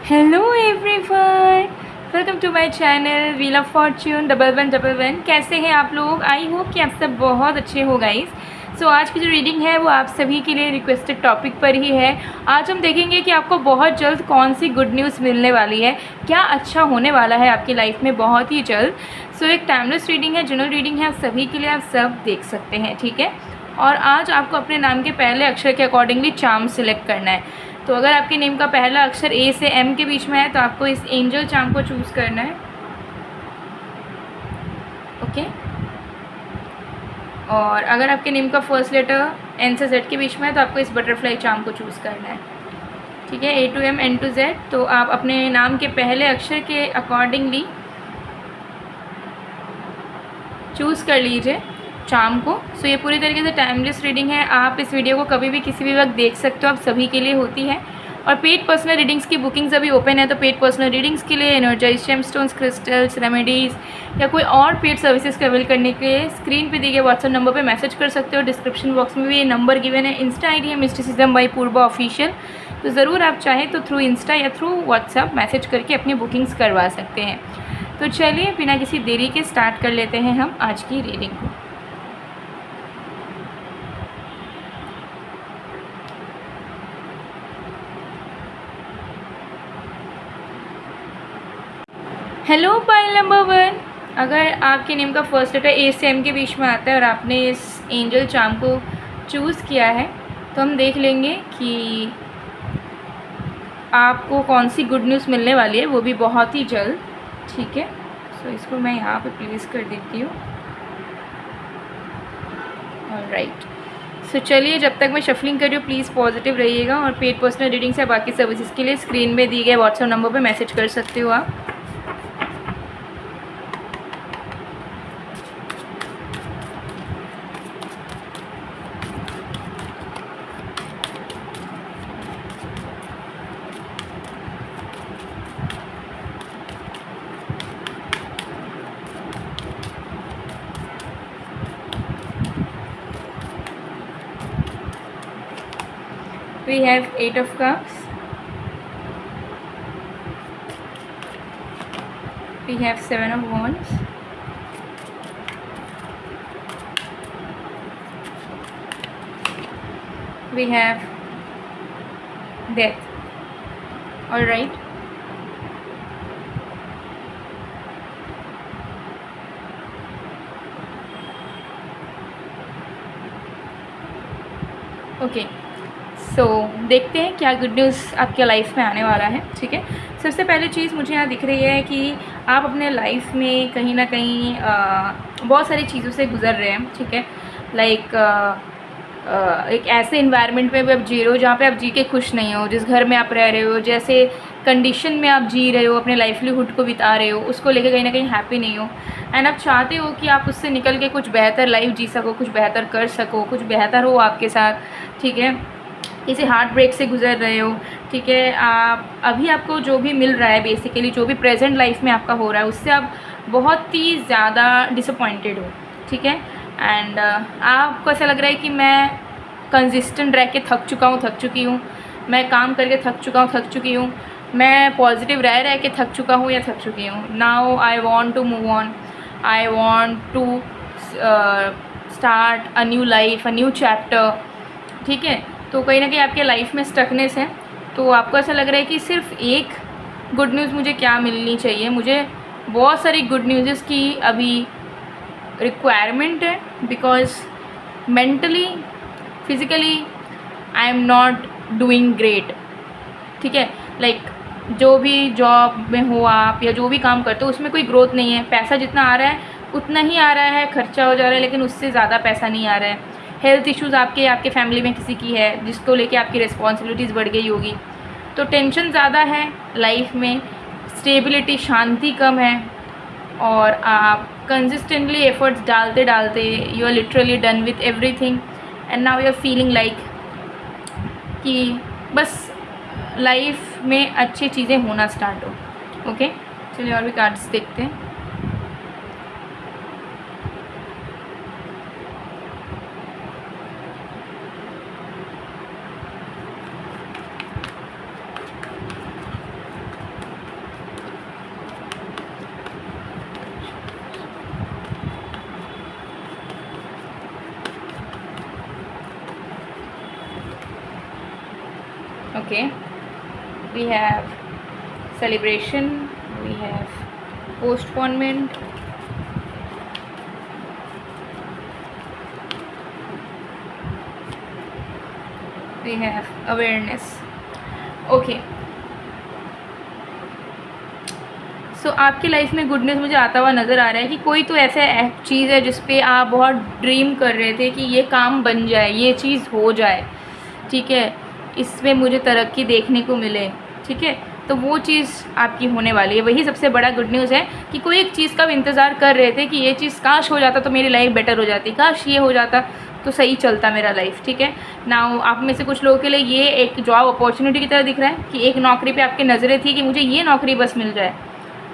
Hello everyone, welcome to my channel wheel of fortune 1111। कैसे हैं आप लोग? आई होप कि आप सब बहुत अच्छे हो गाइस। सो आज की जो रीडिंग है वो आप सभी के लिए रिक्वेस्टेड टॉपिक पर ही है। आज हम देखेंगे कि आपको बहुत जल्द कौन सी गुड न्यूज़ मिलने वाली है, क्या अच्छा होने वाला है आपकी लाइफ में बहुत ही जल्द। सो एक टाइमलेस रीडिंग है, जनरल रीडिंग है, आप सभी के लिए, आप सब देख सकते हैं, ठीक है। और आज आपको अपने नाम के पहले अक्षर के अकॉर्डिंगली चार्म सिलेक्ट करना है। तो अगर आपके नेम का पहला अक्षर ए से एम के बीच में है तो आपको इस एंजल चार्म को चूज़ करना है, ओके। और अगर आपके नेम का फर्स्ट लेटर एन से जेड के बीच में है तो आपको इस बटरफ्लाई चार्म को चूज़ करना है, ठीक है। A to M N to Z. तो आप अपने नाम के पहले अक्षर के अकॉर्डिंगली चूज़ कर लीजिए चार्म को। सो ये पूरी तरीके से टाइमलेस रीडिंग है। आप इस वीडियो को कभी भी किसी भी वक्त देख सकते हो, आप सभी के लिए होती है। और पेड पर्सनल रीडिंग्स की बुकिंग्स अभी ओपन है, तो पेड पर्सनल रीडिंग्स के लिए एनर्जाइज जेमस्टोन्स, क्रिस्टल्स, रेमेडीज़ या कोई और पेड सर्विसेज का अवेल करने के लिए स्क्रीन पे दिए गए व्हाट्सएप नंबर पे मैसेज कर सकते हो। डिस्क्रिप्शन बॉक्स में भी ये नंबर गिवन है। इंस्टा आईडी है मिस्टिसिज्म बाय पूर्वा ऑफिशियल। तो ज़रूर आप चाहें तो थ्रू इंस्टा या थ्रू व्हाट्सएप मैसेज करके अपनी बुकिंग्स करवा सकते हैं। तो चलिए बिना किसी देरी के स्टार्ट कर लेते हैं हम आज की रीडिंग को। हेलो पाइल नंबर 1, अगर आपके नेम का फर्स्ट लेटर ए से एम के बीच में आता है और आपने इस एंजल चार्म को चूज़ किया है तो हम देख लेंगे कि आपको कौन सी गुड न्यूज़ मिलने वाली है, वो भी बहुत ही जल्द, ठीक है। सो इसको मैं यहाँ पे प्लेस कर देती हूँ। ऑलराइट, सो चलिए जब तक मैं शफलिंग कर रही हूँ प्लीज़ पॉजिटिव रहिएगा। और पेड पर्सनल रीडिंग से बाकी सर्विसेज के लिए स्क्रीन में दिए गए व्हाट्सएप नंबर पे मैसेज कर सकते हो आप। We have 8 of cups. We have 7 of wands. We have death. All right. Okay, so देखते हैं क्या गुड न्यूज़ आपके लाइफ में आने वाला है, ठीक है। सबसे पहली चीज़ मुझे यहाँ दिख रही है कि आप अपने लाइफ में कहीं ना कहीं बहुत सारी चीज़ों से गुज़र रहे हैं, ठीक है। लाइक एक ऐसे इन्वायरमेंट में भी आप जी रहे हो जहाँ पे आप जी के खुश नहीं हो, जिस घर में आप रह रहे हो, जैसे कंडीशन में आप जी रहे हो, अपने लाइवलीहुड को बिता रहे हो, उसको लेके कहीं ना कहीं हैप्पी नहीं हो। एंड आप चाहते हो कि आप उससे निकल के कुछ बेहतर लाइफ जी सको, कुछ बेहतर कर सको, कुछ बेहतर हो आपके साथ, ठीक है। किसी हार्ट ब्रेक से गुजर रहे हो, ठीक है। आप अभी आपको जो भी मिल रहा है, बेसिकली जो भी प्रेजेंट लाइफ में आपका हो रहा है, उससे आप बहुत ही ज़्यादा डिसअपॉइंटेड हो, ठीक है। एंड आपको ऐसा लग रहा है कि मैं कंसिस्टेंट रह के थक चुका हूँ, थक चुकी हूँ, मैं काम करके थक चुका हूँ, थक चुकी हूँ, मैं पॉजिटिव रह के थक चुका हूँ या थक चुकी हूँ। Now I want to move on, I want to start a new life, a new chapter, ठीक है। तो कहीं ना कहीं आपके लाइफ में स्टकनेस है, तो आपको ऐसा लग रहा है कि सिर्फ एक गुड न्यूज़ मुझे क्या मिलनी चाहिए, मुझे बहुत सारी गुड न्यूज़ की अभी रिक्वायरमेंट है, because mentally physically I am not doing great, ठीक है। लाइक जो भी जॉब में हो आप या जो भी काम करते हो उसमें कोई ग्रोथ नहीं है। पैसा जितना आ रहा है उतना ही आ रहा है, खर्चा हो जा रहा है, लेकिन उससे ज़्यादा पैसा नहीं आ रहा है। हेल्थ इश्यूज़ आपके फैमिली में किसी की है जिसको लेके आपकी रिस्पॉन्सिबिलिटीज़ बढ़ गई होगी, तो टेंशन ज़्यादा है लाइफ में, स्टेबिलिटी, शांति कम है। और आप कंसिस्टेंटली एफर्ट्स डालते डालते you are literally done with everything and now you are feeling like कि बस लाइफ में अच्छी चीज़ें होना स्टार्ट हो। ओके, चलिए और भी कार्ड्स देखते हैं। Okay, we have celebration, we have postponement, we have awareness. Okay, सो आपकी लाइफ में गुड न्यूज़ मुझे आता हुआ नज़र आ रहा है कि कोई तो ऐसा चीज़ है जिस पे आप बहुत ड्रीम कर रहे थे कि ये काम बन जाए, ये चीज़ हो जाए, ठीक है, इसमें मुझे तरक्की देखने को मिले, ठीक है, तो वो चीज़ आपकी होने वाली है। वही सबसे बड़ा गुड न्यूज़ है कि कोई एक चीज़ का भी इंतज़ार कर रहे थे कि ये चीज़ काश हो जाता तो मेरी लाइफ बेटर हो जाती, काश ये हो जाता तो सही चलता मेरा लाइफ, ठीक है ना। आप में से कुछ लोगों के लिए ये एक जॉब अपॉर्चुनिटी की तरह दिख रहा है कि एक नौकरी पे आपकी नज़रें थी कि मुझे ये नौकरी बस मिल जाए,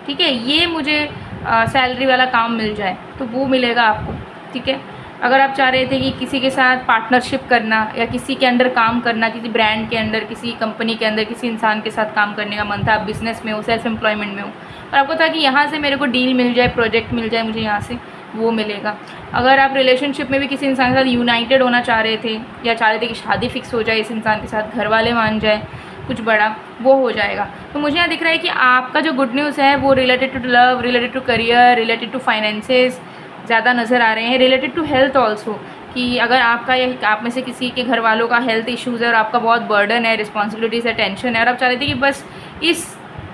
ठीक है, ये मुझे सैलरी वाला काम मिल जाए, तो वो मिलेगा आपको, ठीक है। अगर आप चाह रहे थे कि किसी के साथ पार्टनरशिप करना या किसी के अंडर काम करना, किसी ब्रांड के अंडर, किसी कंपनी के अंदर किसी इंसान के साथ काम करने का मन था, आप बिज़नेस में हो, सेल्फ एम्प्लॉयमेंट में हो, और आपको था कि यहाँ से मेरे को डील मिल जाए, प्रोजेक्ट मिल जाए मुझे यहाँ से, वो मिलेगा। अगर आप रिलेशनशिप में भी किसी इंसान के साथ यूनाइटेड होना चाह रहे थे या चाह रहे थे कि शादी फिक्स हो जाए इस इंसान के साथ, घर वाले मान जाए, कुछ बड़ा, वो हो जाएगा। तो मुझे यहाँ दिख रहा है कि आपका जो गुड न्यूज़ है वो related to love, related to career, related to finances ज़्यादा नज़र आ रहे हैं, रिलेटेड टू हेल्थ ऑल्सो, कि अगर आपका या आप में से किसी के घर वालों का हेल्थ इश्यूज़ है और आपका बहुत बर्डन है, रिस्पॉन्सिबिलिटीज़ है, टेंशन है, और आप चाह रहे थे कि बस इस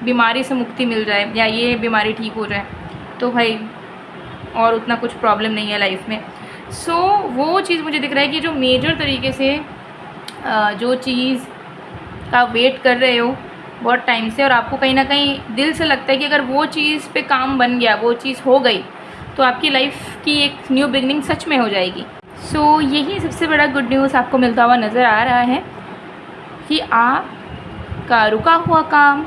बीमारी से मुक्ति मिल जाए या ये बीमारी ठीक हो जाए, तो भाई और उतना कुछ प्रॉब्लम नहीं है लाइफ में। सो वो चीज़ मुझे दिख रहा है कि जो मेजर तरीके से जो चीज़ का वेट कर रहे हो बहुत टाइम से, और आपको कहीं ना कहीं दिल से लगता है कि अगर वो चीज़ पे काम बन गया, वो चीज़ हो गई, तो आपकी लाइफ की एक न्यू बिगनिंग सच में हो जाएगी। सो यही सबसे बड़ा गुड न्यूज़ आपको मिलता हुआ नज़र आ रहा है कि आपका रुका हुआ काम,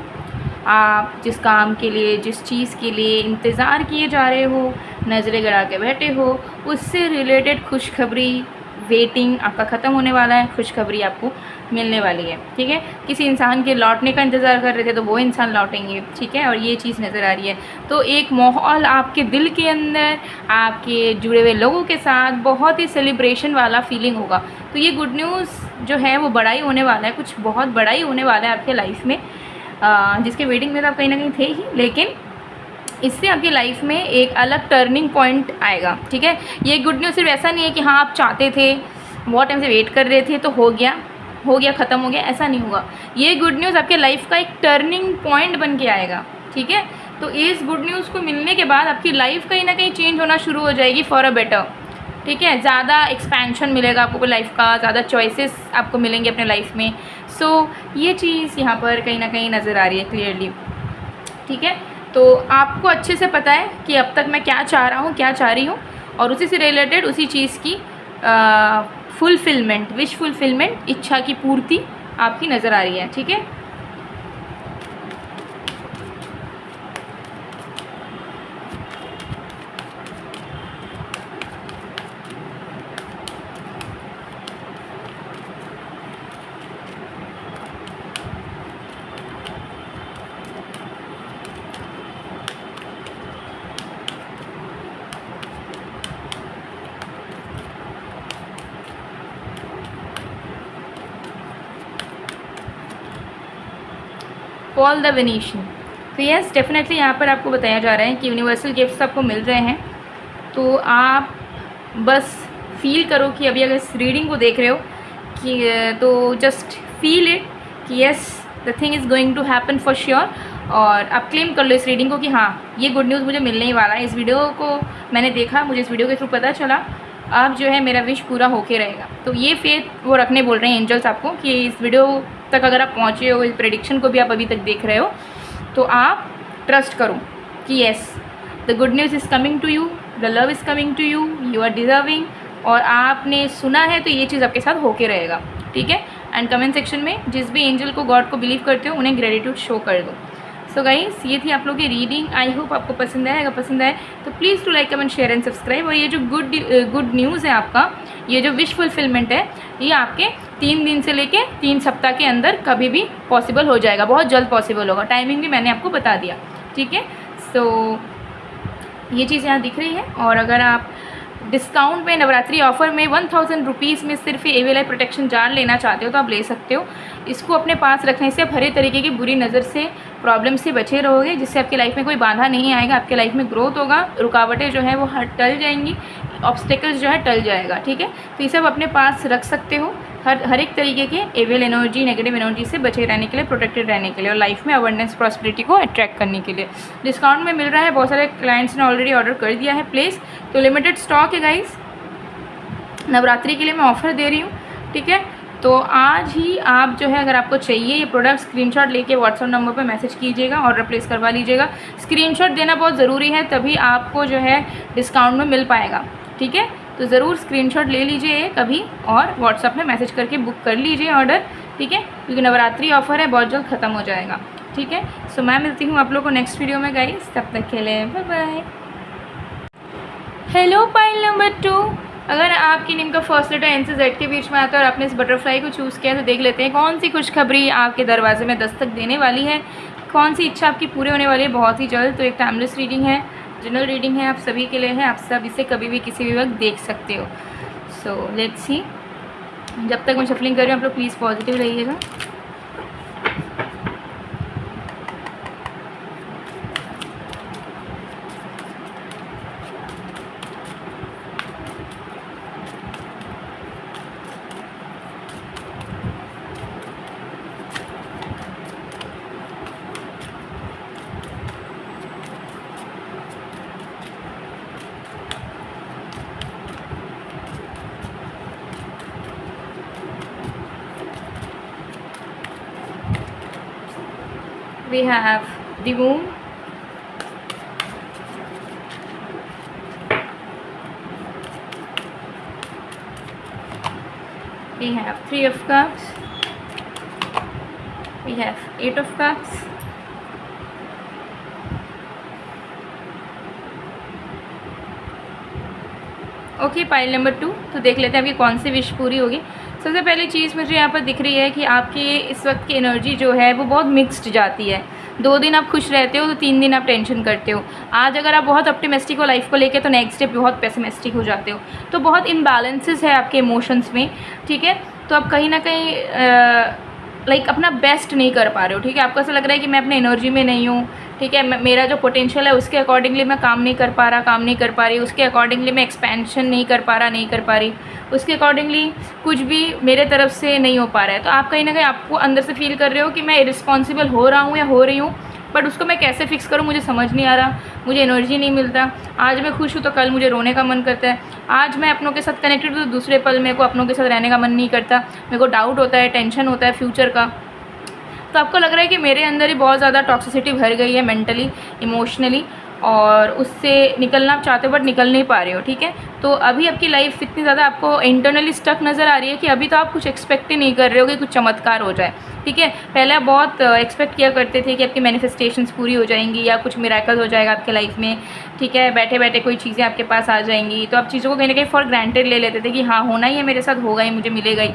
आप जिस काम के लिए, जिस चीज़ के लिए इंतज़ार किए जा रहे हो, नज़रें गड़ा के बैठे हो, उससे रिलेटेड खुशखबरी वेटिंग आपका ख़त्म होने वाला है, खुशखबरी आपको मिलने वाली है, ठीक है। किसी इंसान के लौटने का इंतज़ार कर रहे थे तो वो इंसान लौटेंगे, ठीक है, और ये चीज़ नज़र आ रही है। तो एक माहौल आपके दिल के अंदर, आपके जुड़े हुए लोगों के साथ बहुत ही सेलिब्रेशन वाला फीलिंग होगा। तो ये गुड न्यूज़ जो है वो बड़ा ही होने वाला है, कुछ बहुत बड़ा ही होने वाला है आपके लाइफ में, जिसके वेटिंग में तो आप कहीं ना कहीं थे ही, लेकिन इससे आपकी लाइफ में एक अलग टर्निंग पॉइंट आएगा, ठीक है। ये गुड न्यूज़ सिर्फ ऐसा नहीं है कि हाँ आप चाहते थे, बहुत टाइम से वेट कर रहे थे तो हो गया, ख़त्म हो गया, ऐसा नहीं होगा। ये गुड न्यूज़ आपके लाइफ का एक टर्निंग पॉइंट बन के आएगा, ठीक है। तो इस गुड न्यूज़ को मिलने के बाद आपकी लाइफ कहीं ना कहीं चेंज होना शुरू हो जाएगी फॉर अ बेटर, ठीक है। ज़्यादा एक्सपेंशन मिलेगा आपको लाइफ का, ज़्यादा चॉइसेस आपको मिलेंगे अपने लाइफ में। सो ये चीज़ यहाँ पर कहीं ना कहीं नज़र आ रही है क्लियरली, ठीक है। तो आपको अच्छे से पता है कि अब तक मैं क्या चाह रहा हूँ, क्या चाह रही हूँ, और उसी से रिलेटेड उसी चीज़ की फुलफिलमेंट, विश फुलफिलमेंट, इच्छा की पूर्ति आपकी नज़र आ रही है, ठीक है। Paul the Venetian. तो यस डेफिनेटली यहाँ पर आपको बताया जा रहा है कि यूनिवर्सल गिफ्ट्स आपको मिल रहे हैं, तो आप बस फील करो कि अभी अगर इस रीडिंग को देख रहे हो कि तो जस्ट फील इट कि yes the thing is going to happen for sure, और आप क्लेम कर लो इस रीडिंग को कि हाँ ये गुड न्यूज़ मुझे मिलने ही वाला है। इस वीडियो को मैंने देखा, मुझे इस वीडियो के थ्रू पता चला, अब जो है मेरा विश पूरा होके रहेगा। तो ये फेथ वो रखने बोल रहे हैं एंजल्स आपको कि इस वीडियो तक अगर आप पहुँचे हो, इस प्रेडिक्शन को भी आप अभी तक देख रहे हो, तो आप ट्रस्ट करो कि yes the good news is coming to you, the love is coming to you, you are deserving, और आपने सुना है तो ये चीज़ आपके साथ होके रहेगा, ठीक है। एंड कमेंट सेक्शन में जिस भी एंजल को, गॉड को बिलीव करते हो, उन्हें ग्रेटिट्यूड शो कर दो। सो गाइस ये थी आप लोगों की रीडिंग, आई होप आपको पसंद आए। अगर पसंद आए तो please to like, comment, share and subscribe. और ये जो गुड न्यूज़ है आपका, ये जो विश फुलफिलमेंट है, ये आपके 3 दिन से लेके 3 सप्ताह के अंदर कभी भी पॉसिबल हो जाएगा, बहुत जल्द पॉसिबल होगा। टाइमिंग भी मैंने आपको बता दिया, ठीक है। सो ये चीज़ यहाँ दिख रही है। और अगर आप डिस्काउंट में नवरात्रि ऑफर में 1000 रुपीज़ में सिर्फ ये एविल आई प्रोटेक्शन जार लेना चाहते हो तो आप ले सकते हो। इसको अपने पास रखने से आप हर एक तरीके की बुरी नज़र से, प्रॉब्लम से बचे रहोगे, जिससे आपकी लाइफ में कोई बाधा नहीं आएगा, आपके लाइफ में ग्रोथ होगा, रुकावटें जो है वो टल जाएंगी, ऑब्स्टेकल्स जो है टल जाएगा। ठीक है, तो ये सब अपने पास रख सकते हो हर एक तरीके के एविल एनर्जी, नेगेटिव एनर्जी से बचे रहने के लिए, प्रोटेक्टेड रहने के लिए, और लाइफ में अबंडेंस प्रॉस्पेरिटी को अट्रैक्ट करने के लिए। डिस्काउंट में मिल रहा है, बहुत सारे क्लाइंट्स ने ऑलरेडी ऑर्डर कर दिया है प्लेस, तो लिमिटेड स्टॉक है गाइस, नवरात्रि के लिए मैं ऑफ़र दे रही हूँ। ठीक है, तो आज ही आप जो है अगर आपको चाहिए ये प्रोडक्ट, स्क्रीनशॉट लेके व्हाट्सअप नंबर पर मैसेज कीजिएगा, ऑर्डर प्लेस करवा लीजिएगा। स्क्रीनशॉट देना बहुत ज़रूरी है, तभी आपको जो है डिस्काउंट में मिल पाएगा। ठीक है, तो ज़रूर स्क्रीनशॉट ले लीजिए कभी और व्हाट्सअप में मैसेज करके बुक कर लीजिए ऑर्डर। ठीक है, क्योंकि नवरात्रि ऑफ़र है, बहुत जल्द ख़त्म हो जाएगा। ठीक है, सो मैं मिलती हूँ आप लोग को नेक्स्ट वीडियो में गाइस, तब तक के लिए bye bye. Hello pile number 2, अगर आपकी नेम का फर्स्ट लेटर एन से जेड के बीच में आता है और आपने इस बटरफ्लाई को चूज़ किया तो देख लेते हैं कौन सी खुशखबरी आपके दरवाजे में दस्तक देने वाली है, कौन सी इच्छा आपकी पूरी होने वाली है बहुत ही जल्द। तो एक टाइमलेस रीडिंग है, जनरल रीडिंग है, आप सभी के लिए है, आप सब इसे कभी भी किसी भी वक्त देख सकते हो। सो लेट्स सी, जब तक मैं शफलिंग कर रही हूँ आप लोग प्लीज़ पॉजिटिव रहिएगा। We have the moon, we have 3 of cups, we have 8 of cups, okay pile number 2। तो देख लेते हैं आपकी कौन सी विश पूरी होगी। सबसे पहली चीज़ मुझे यहाँ पर दिख रही है कि आपकी इस वक्त की एनर्जी जो है वो बहुत मिक्स्ड जाती है। 2 दिन आप खुश रहते हो तो 3 दिन आप टेंशन करते हो। आज अगर आप बहुत ऑप्टिमिस्टिक हो लाइफ को लेके तो नेक्स्ट डे बहुत पेसिमिस्टिक हो जाते हो। तो बहुत इम्बैलेंसेस है आपके इमोशंस में। ठीक है, तो आप कहीं ना कहीं लाइक अपना बेस्ट नहीं कर पा रहे हो। ठीक है, आपको ऐसा लग रहा है कि मैं अपने एनर्जी में नहीं हूँ। ठीक है, मेरा जो पोटेंशियल है उसके अकॉर्डिंगली मैं काम नहीं कर पा रही, उसके अकॉर्डिंगली मैं एक्सपेंशन नहीं कर पा रही, उसके अकॉर्डिंगली कुछ भी मेरे तरफ से नहीं हो पा रहा है। तो आप कहीं ना कहीं आपको अंदर से फील कर रहे हो कि मैं इरिस्पॉन्सिबल हो रहा हूँ या हो रही हूँ, बट उसको मैं कैसे फिक्स करूँ मुझे समझ नहीं आ रहा, मुझे एनर्जी नहीं मिलता। आज मैं खुश हूँ तो कल मुझे रोने का मन करता है, आज मैं अपनों के साथ कनेक्टेड हूँ तो दूसरे पल मेरे को अपनों के साथ रहने का मन नहीं करता, मेरे को डाउट होता है, टेंशन होता है फ्यूचर का। तो आपको लग रहा है कि मेरे अंदर ही बहुत ज़्यादा टॉक्सिसिटी भर गई है मेंटली, इमोशनली, और उससे निकलना आप चाहते हो बट निकल नहीं पा रहे हो। ठीक है, तो अभी आपकी लाइफ इतनी ज़्यादा आपको इंटरनली स्टक नज़र आ रही है कि अभी तो आप कुछ एक्सपेक्ट ही नहीं कर रहे हो कि कुछ चमत्कार हो जाए। ठीक है, पहले आप बहुत एक्सपेक्ट किया करते थे कि आपकी मैनिफेस्टेशंस पूरी हो जाएंगी या कुछ मिराकल हो जाएगा आपके लाइफ में। ठीक है, बैठे बैठे कोई चीज़ें आपके पास आ जाएंगी, तो आप चीज़ों को कहीं ना कहीं फॉर ग्रांटेड ले लेते थे कि हाँ होना ही है, मेरे साथ होगा ही, मुझे मिलेगा ही।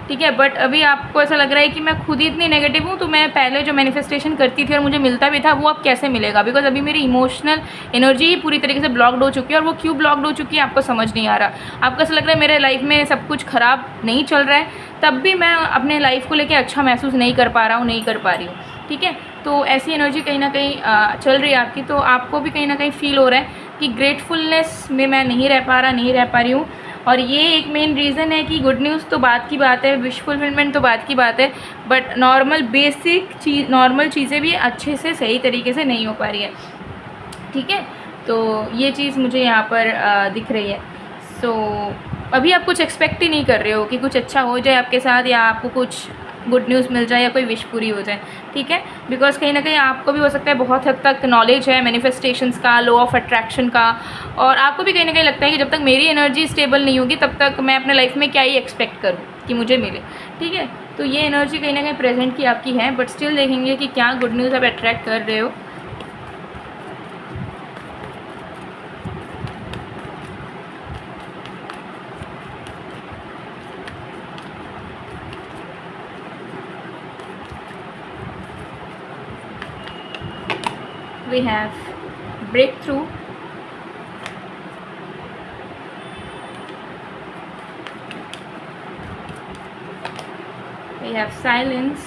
ठीक है, बट अभी आपको ऐसा लग रहा है कि मैं खुद ही इतनी नेगेटिव हूँ, तो मैं पहले जो मैनिफेस्टेशन करती थी और मुझे मिलता भी था वो अब कैसे मिलेगा, बिकॉज अभी मेरी इमोशनल एनर्जी ही पूरी तरीके से ब्लॉक्ड हो चुकी है। और वो क्यों ब्लॉक्ड हो चुकी है आपको समझ नहीं आ रहा। आपको ऐसा लग रहा है मेरे लाइफ में सब कुछ ख़राब नहीं चल रहा है, तब भी मैं अपने लाइफ को लेकर अच्छा महसूस नहीं कर पा रहा हूँ, नहीं कर पा रही हूँ। ठीक है, तो ऐसी एनर्जी कहीं ना कहीं चल रही है आपकी, तो आपको भी कहीं ना कहीं फील हो रहा है कि ग्रेटफुलनेस में मैं नहीं रह पा रही हूँ। और ये एक मेन रीज़न है कि गुड न्यूज़ तो बात की बात है, विश फुलफिलमेंट तो बात की बात है, बट नॉर्मल बेसिक नॉर्मल चीज़ें भी अच्छे से सही तरीके से नहीं हो पा रही है। ठीक है, तो ये चीज़ मुझे यहाँ पर दिख रही है। सो अभी आप कुछ एक्सपेक्ट ही नहीं कर रहे हो कि कुछ अच्छा हो जाए आपके साथ या आपको कुछ गुड न्यूज़ मिल जाए या कोई विश पूरी हो जाए। ठीक है, बिकॉज कहीं ना कहीं आपको भी हो सकता है बहुत हद तक नॉलेज है मैनिफेस्टेशंस का, लॉ ऑफ अट्रैक्शन का, और आपको भी कहीं ना कहीं लगता है कि जब तक मेरी एनर्जी स्टेबल नहीं होगी तब तक मैं अपने लाइफ में क्या ही एक्सपेक्ट करूँ कि मुझे मिले। ठीक है, तो ये एनर्जी कहीं ना कहीं प्रेजेंट की आपकी है, बट स्टिल देखेंगे कि क्या गुड न्यूज़ आप अट्रैक्ट कर रहे हो। We have breakthrough, We have silence.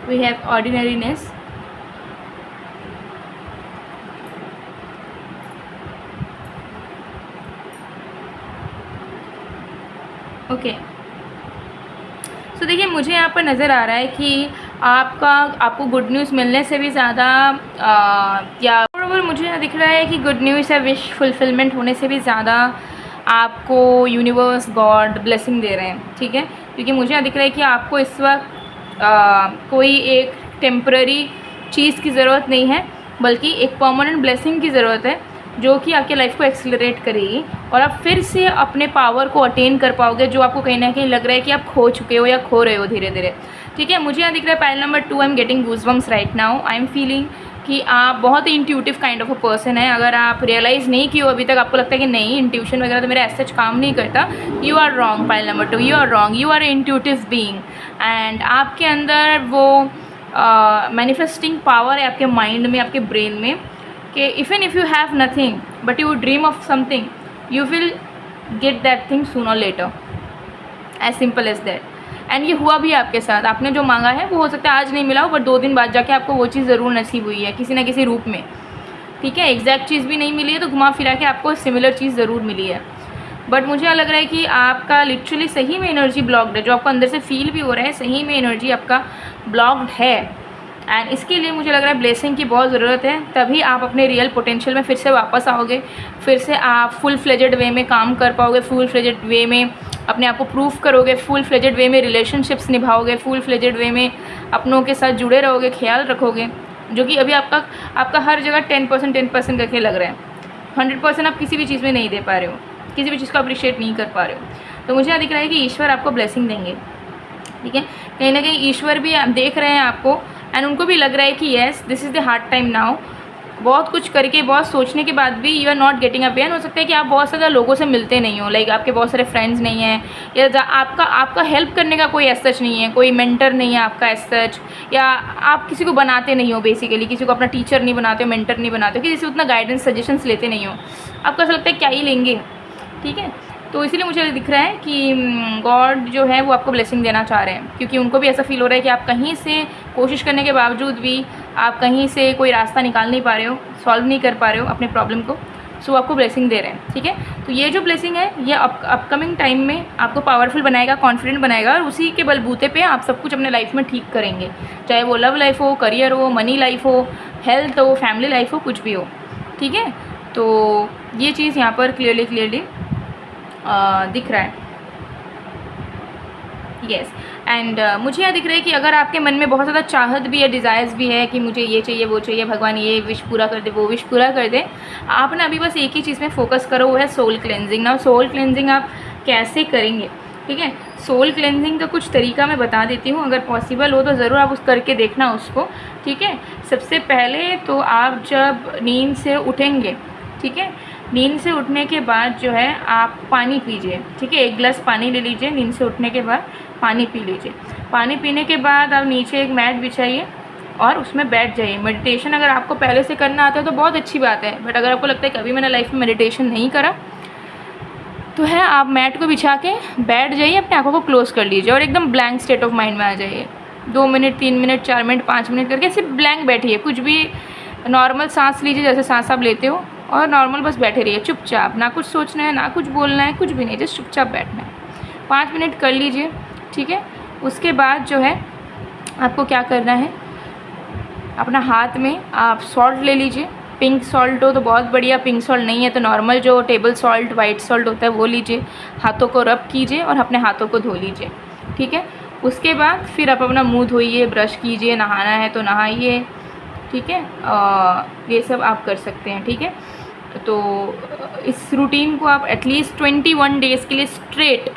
We have ordinariness. Okay, so देखिए मुझे यहाँ पर नज़र आ रहा है कि आपको गुड न्यूज़ मिलने से भी ज़्यादा या बराबर मुझे यहाँ दिख रहा है कि गुड न्यूज़ या विश फुलफिलमेंट होने से भी ज़्यादा आपको यूनिवर्स गॉड ब्लेसिंग दे रहे हैं, ठीक है। क्योंकि मुझे यहाँ दिख रहा है कि आपको इस वक्त कोई एक टेम्पररी चीज़ की ज़रूरत नहीं है, बल्कि एक परमानेंट ब्लेसिंग की ज़रूरत है जो कि आपके लाइफ को एक्सेलरेट करेगी और आप फिर से अपने पावर को अटेन कर पाओगे, जो आपको कहीं ना कहीं लग रहा है कि आप खो चुके हो या खो रहे हो धीरे धीरे, ठीक है। मुझे यहाँ दिख रहा है pile number 2, I am getting goosebumps right now. I am feeling कि आप बहुत ही intuitive kind of a person है। अगर आप रियलाइज़ नहीं किए हो अभी तक, आपको लगता है कि नहीं इंट्यूशन वगैरह तो मेरा ऐसा काम नहीं करता, you are wrong pile number 2, you are wrong, you are a intuitive being and आपके अंदर वो मैनिफेस्टिंग पावर है आपके माइंड में, आपके ब्रेन में, कि even if you have nothing but you dream of something, you will get that thing soon और later, as simple as that. And ये हुआ भी आपके साथ, आपने जो मांगा है वो हो सकता है आज नहीं मिला हो, बट 2 दिन बाद जाके आपको वो चीज़ ज़रूर नसीब हुई है किसी ना किसी रूप में, ठीक है। एग्जैक्ट चीज़ भी नहीं मिली है तो घुमा फिरा के आपको सिमिलर चीज़ ज़रूर मिली है। बट मुझे लग रहा है कि आपका लिटरली सही में एनर्जी ब्लॉक्ड है, जो आपको अंदर से फील भी हो रहा है, सही में एनर्जी आपका ब्लॉक्ड है एंड इसके लिए मुझे लग रहा है ब्लेसिंग की बहुत ज़रूरत है। तभी आप अपने रियल पोटेंशियल में फिर से वापस आओगे, फिर से आप फुल फ्लेजेड वे में काम कर पाओगे, फुल फ्लेजेड वे में अपने आप को प्रूव करोगे, फुल फ्लेजेड वे में रिलेशनशिप्स निभाओगे, फुल फ्लेजेड वे में अपनों के साथ जुड़े रहोगे, ख्याल रखोगे, जो कि अभी आपका हर जगह 10% करके लग रहा है। 100% आप किसी भी चीज़ में नहीं दे पा रहे हो, किसी भी चीज़ को अप्रिशिएट नहीं कर पा रहे हो। तो मुझे यहाँ दिख रहा है कि ईश्वर आपको ब्लेसिंग देंगे, ठीक है। कहीं ना कहीं ईश्वर भी देख रहे हैं आपको एंड उनको भी लग रहा है कि yes this is the hard time now. बहुत कुछ करके, बहुत सोचने के बाद भी you are not getting a pain. हो सकता है कि आप बहुत ज़्यादा लोगों से मिलते नहीं हो, लाइक आपके बहुत सारे फ्रेंड्स नहीं हैं, या आपका हेल्प करने का कोई एज सच नहीं है, कोई मेंटर नहीं है आपका एज सच, या आप किसी को बनाते नहीं हो, बेसिकली किसी को अपना टीचर नहीं बनाते हो, मेंटर नहीं बनाते हो, किसी से उतना गाइडेंस सजेशंस लेते नहीं हो, आपको ऐसा लगता है क्या ही लेंगे, ठीक है। तो इसीलिए मुझे दिख रहा है कि गॉड जो है वो आपको ब्लेसिंग देना चाह रहे हैं, क्योंकि उनको भी ऐसा फील हो रहा है कि आप कहीं से कोशिश करने के बावजूद भी आप कहीं से कोई रास्ता निकाल नहीं पा रहे हो, सॉल्व नहीं कर पा रहे हो अपने प्रॉब्लम को, सो आपको ब्लेसिंग दे रहे हैं, ठीक है। तो ये जो ब्लेसिंग है ये अपकमिंग टाइम में आपको पावरफुल बनाएगा, कॉन्फिडेंट बनाएगा और उसी के बलबूते पे आप सब कुछ अपने लाइफ में ठीक करेंगे, चाहे वो लव लाइफ हो, करियर हो, मनी लाइफ हो, हेल्थ हो, फैमिली लाइफ हो, कुछ भी हो, ठीक है। तो ये चीज़ यहाँ पर क्लियरली दिख रहा है, यस। एंड मुझे यहाँ दिख रहा है कि अगर आपके मन में बहुत ज़्यादा चाहत भी है, डिज़ायर्स भी है कि मुझे ये चाहिए वो चाहिए, भगवान ये विश पूरा कर दे, वो विश पूरा कर दे, आप ना अभी बस एक ही चीज़ में फोकस करो, वो है सोल क्लेंजिंग। ना सोल क्लेंजिंग आप कैसे करेंगे, ठीक है। सोल क्लेंजिंग का कुछ तरीका मैं बता देती हूँ, अगर पॉसिबल हो तो ज़रूर आप उस करके देखना उसको, ठीक है। सबसे पहले तो आप जब नींद से उठेंगे, ठीक है, नींद से उठने के बाद जो है आप पानी पीजिए, ठीक है। 1 गिलास पानी ले लीजिए, नींद से उठने के बाद पानी पी लीजिए। पानी पीने के बाद आप नीचे एक मैट बिछाइए और उसमें बैठ जाइए। मेडिटेशन अगर आपको पहले से करना आता है तो बहुत अच्छी बात है, बट अगर आपको लगता है कभी मैंने लाइफ में मेडिटेशन नहीं करा तो है आप मैट को बिछा के बैठ जाइए, अपने आँखों को क्लोज़ कर लीजिए और एकदम ब्लैंक स्टेट ऑफ माइंड में आ जाइए। 2 मिनट, 3 मिनट, 4 मिनट, 5 मिनट करके सिर्फ ब्लैंक बैठिए, कुछ भी नॉर्मल सांस लीजिए जैसे सांस आप लेते हो, और नॉर्मल बस बैठे रहिए चुपचाप, ना कुछ सोचना है, ना कुछ बोलना है, कुछ भी नहीं, जस्ट चुपचाप बैठना है। 5 मिनट कर लीजिए, ठीक है। उसके बाद जो है आपको क्या करना है, अपना हाथ में आप सॉल्ट ले लीजिए, पिंक सॉल्ट हो तो बहुत बढ़िया, पिंक सॉल्ट नहीं है तो नॉर्मल जो टेबल सॉल्ट, वाइट सॉल्ट होता है वो लीजिए, हाथों को रब कीजिए और अपने हाथों को धो लीजिए, ठीक है। उसके बाद फिर आप अपना मुंह धोइए, ब्रश कीजिए, नहाना है तो नहाइए, ठीक है। ये सब आप कर सकते हैं, ठीक है। तो इस रूटीन को आप एटलीस्ट 21 डेज़ के लिए स्ट्रेट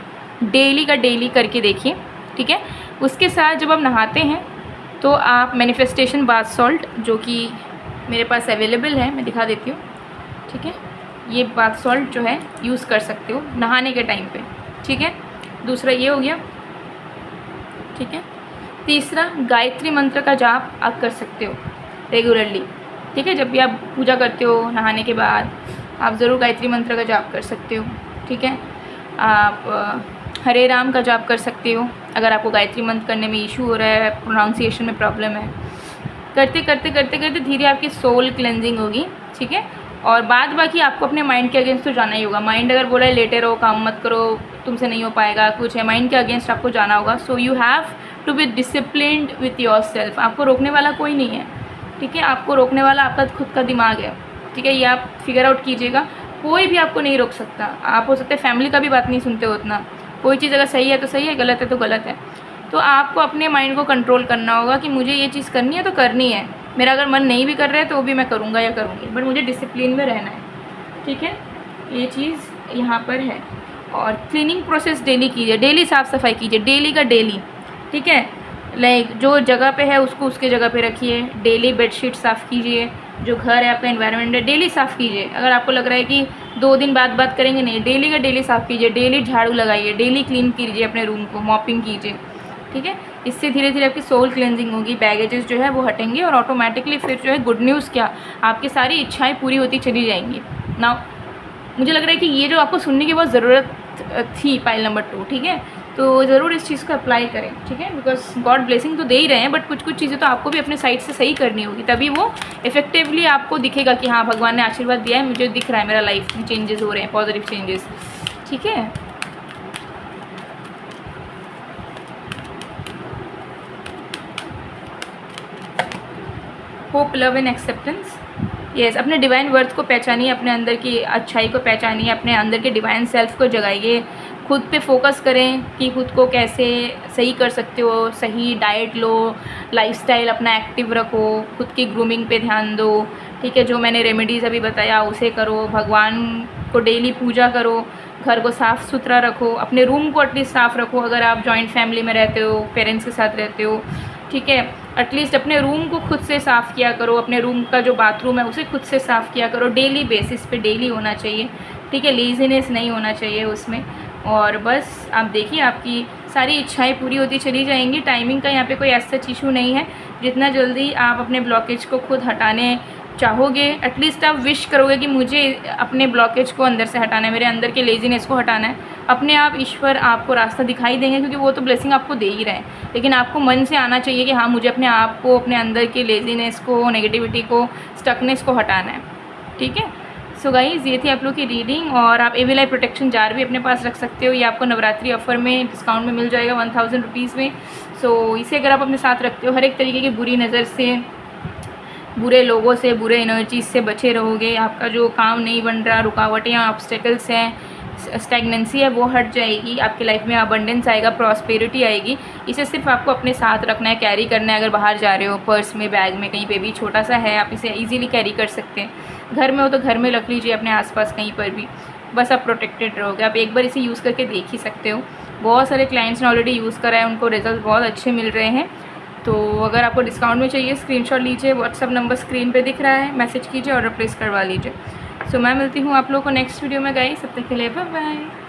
डेली का डेली करके देखिए, ठीक है। उसके साथ जब आप नहाते हैं तो आप मैनिफेस्टेशन बाथ सॉल्ट, जो कि मेरे पास अवेलेबल है, मैं दिखा देती हूँ, ठीक है। ये बाथ सॉल्ट जो है यूज़ कर सकते हो नहाने के टाइम पे, ठीक है। दूसरा ये हो गया, ठीक है। तीसरा गायत्री मंत्र का जाप आप कर सकते हो रेगुलरली, ठीक है। जब भी आप पूजा करते हो नहाने के बाद आप ज़रूर गायत्री मंत्र का जाप कर सकते हो, ठीक है। आप हरे राम का जाप कर सकते हो अगर आपको गायत्री मंत्र करने में इशू हो रहा है, प्रोनाउंसिएशन में प्रॉब्लम है। करते करते करते करते धीरे आपकी सोल क्लेंजिंग होगी, ठीक है। और बाद बाकी आपको अपने माइंड के अगेंस्ट तो जाना ही होगा। माइंड अगर बोला है लेटे रहो, काम मत करो, तुमसे नहीं हो पाएगा, कुछ है, माइंड के अगेंस्ट आपको जाना होगा। So you have to be disciplined with yourself. आपको रोकने वाला कोई नहीं है, ठीक है। आपको रोकने वाला आपका खुद का दिमाग है, ठीक है। ये आप फिगर आउट कीजिएगा। कोई भी आपको नहीं रोक सकता। आप हो सकते फैमिली का भी बात नहीं सुनते हो उतना। कोई चीज़ अगर सही है तो सही है, गलत है तो गलत है। तो आपको अपने माइंड को कंट्रोल करना होगा कि मुझे ये चीज़ करनी है तो करनी है। मेरा अगर मन नहीं भी कर रहा है तो वो भी मैं करूँगा या करूँगी, बट मुझे डिसिप्लिन में रहना है, ठीक है। ये चीज़ यहाँ पर है। और क्लीनिंग प्रोसेस डेली कीजिए, डेली साफ़ सफाई कीजिए, डेली का डेली, ठीक है। लाइक जो जगह पे है उसको उसके जगह पे रखिए। डेली बेडशीट साफ़ कीजिए, जो घर है आपका एनवायरनमेंट है डेली साफ़ कीजिए। अगर आपको लग रहा है कि 2 दिन बाद बात करेंगे, नहीं, डेली का डेली साफ़ कीजिए। डेली झाड़ू लगाइए, डेली क्लीन कीजिए अपने रूम को, मॉपिंग कीजिए, ठीक है। इससे धीरे धीरे आपकी सोल क्लेंजिंग होगी, बैगेजेस जो है वो हटेंगे और ऑटोमेटिकली फिर जो है गुड न्यूज़ क्या, आपकी सारी इच्छाएं पूरी होती चली जाएंगी। नाउ मुझे लग रहा है कि ये जो आपको सुनने की बहुत ज़रूरत थी पाइल नंबर 2, ठीक है। तो ज़रूर इस चीज़ को अप्लाई करें, ठीक है। बिकॉज गॉड ब्लेसिंग तो दे ही रहे हैं, बट कुछ कुछ चीज़ें तो आपको भी अपने साइड से सही करनी होगी, तभी वो इफेक्टिवली आपको दिखेगा कि हाँ भगवान ने आशीर्वाद दिया है, मुझे दिख रहा है मेरा लाइफ में चेंजेस हो रहे हैं, पॉजिटिव चेंजेस, ठीक है। Hope, love and acceptance. Yes, अपने डिवाइन वर्थ को पहचानिए, अपने अंदर की अच्छाई को पहचानिए, अपने अंदर के डिवाइन सेल्फ को जगाइए। खुद पे फोकस करें कि खुद को कैसे सही कर सकते हो। सही डाइट लो, लाइफस्टाइल अपना एक्टिव रखो, खुद की ग्रूमिंग पे ध्यान दो, ठीक है। जो मैंने रेमेडीज़ अभी बताया उसे करो, भगवान को डेली पूजा करो, घर को साफ़ सुथरा रखो, अपने रूम को एटलीस्ट साफ़ रखो। अगर आप जॉइंट फैमिली में रहते हो, पेरेंट्स के साथ रहते हो, ठीक है, एटलीस्ट अपने रूम को खुद से साफ़ किया करो। अपने रूम का जो बाथरूम है उसे खुद से साफ़ किया करो, डेली बेसिस पे, डेली होना चाहिए, ठीक है। लेज़ीनेस नहीं होना चाहिए उसमें। और बस आप देखिए आपकी सारी इच्छाएं पूरी होती चली जाएंगी। टाइमिंग का यहाँ पे कोई ऐसा इशू नहीं है। जितना जल्दी आप अपने ब्लॉकेज को खुद हटाने चाहोगे, एटलीस्ट आप विश करोगे कि मुझे अपने ब्लॉकेज को अंदर से हटाना है, मेरे अंदर के लेजीनेस को हटाना है, अपने आप ईश्वर आपको रास्ता दिखाई देंगे, क्योंकि वो तो ब्लेसिंग आपको दे ही रहे हैं। लेकिन आपको मन से आना चाहिए कि हाँ मुझे अपने आप को, अपने अंदर के लेजीनेस को, नेगेटिविटी को, स्टकनेस को हटाना है, ठीक है। सो गाइज़, ये थी आप लोग की रीडिंग। और आप एविल आई प्रोटेक्शन जार भी अपने पास रख सकते हो। ये आपको नवरात्रि ऑफर में डिस्काउंट में मिल जाएगा 1000 रुपीज़ में। सो इसे अगर आप अपने साथ रखते हो, हर एक तरीके की बुरी नज़र से, बुरे लोगों से, बुरे एनर्जीज से बचे रहोगे। आपका जो काम नहीं बन रहा, रुकावटें, ऑब्स्टेकल्स हैं, स्टैग्नेंसी है, वो हट जाएगी। आपकी लाइफ में अबंडेंस आएगा, प्रॉस्पेरिटी आएगी। इसे सिर्फ आपको अपने साथ रखना है, कैरी करना है। अगर बाहर जा रहे हो, पर्स में, बैग में, कहीं पे भी छोटा सा है, आप इसे इजीली कैरी कर सकते हैं। घर में हो तो घर में रख लीजिए, अपने आसपास कहीं पर भी, बस आप प्रोटेक्टेड रहोगे। आप एक बार इसे यूज़ करके देख ही सकते हो। बहुत सारे क्लाइंट्स ने ऑलरेडी यूज़ करा है, उनको रिजल्ट बहुत अच्छे मिल रहे हैं। तो अगर आपको डिस्काउंट में चाहिए, स्क्रीनशॉट लीजिए, व्हाट्सअप नंबर स्क्रीन पे दिख रहा है, मैसेज कीजिए और रिप्लेस करवा लीजिए। सो मैं मिलती हूँ आप लोगों को नेक्स्ट वीडियो में गाइस। तब तक के लिए बाय बाय।